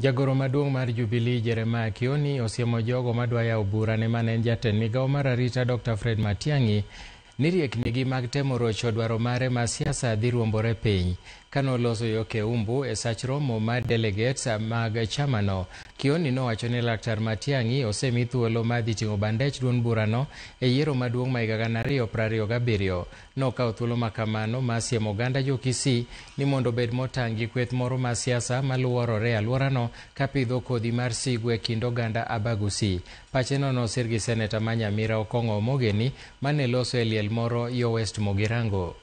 Jagoro maduong' mar Jubilee Jeremiah Kioni osiemo jogo madwa yawo bura ne mane en jatend migawo mar arita Dr. Fred Matiang'i ni rieknigi mag temo rocho dwaro mare ma siasa dhi ruombore piny. Kanoloso yo Keumbu e sach romo mar delegates mag chamano, Kioni nowacho ni Laktar Matiang'i osemi thuolo mar dhi ting'o bandech duond burano e yiero maduong' ma higa 2027. Nokawo thuolo makamano mar siemo oganda jo Kisii ni mondo obed motang' gi kweth moro mar siasa maluorore alworano kapidho kodhi mar sigu e kind oganda Abagusi. Pacheno nosir gi seneta ma Nyamira Okong'o Omogeni mane loso e liel moro yo West Mogirango.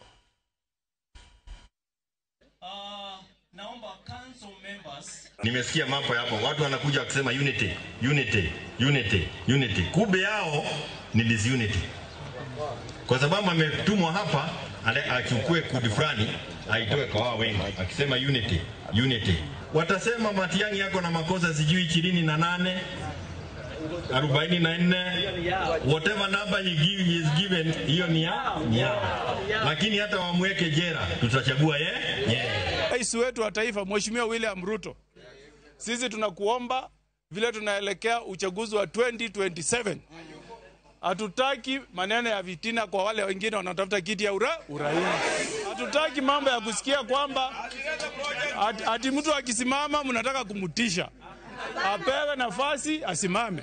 Nimesikia mambo hapo, watu wanakuja kusema unity, unity, unity, unity. Kumbe yao ni disunity. Kwa sababu ametumwa hapa achukue kudi fulani aitoe kwa wao wengi akisema unity, unity. Watasema Matiang'i yako na makosa sijui 28, 44, whatever number he is given, hiyo ni yao. Lakini hata wamweke jera, tutachagua Rais wetu wa taifa Mheshimiwa William Ruto, sisi tunakuomba vile tunaelekea uchaguzi wa 2027. Hatutaki maneno ya vitina kwa wale wengine wanatafuta kiti ya urais. Hatutaki mambo ya kusikia kwamba ati mtu akisimama mnataka kumutisha. Apewe nafasi asimame.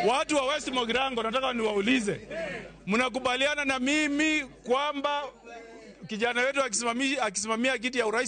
Watu wa West Mogirango nataka niwaulize, mnakubaliana na mimi kwamba kijana wetu akisimamia kiti ya urais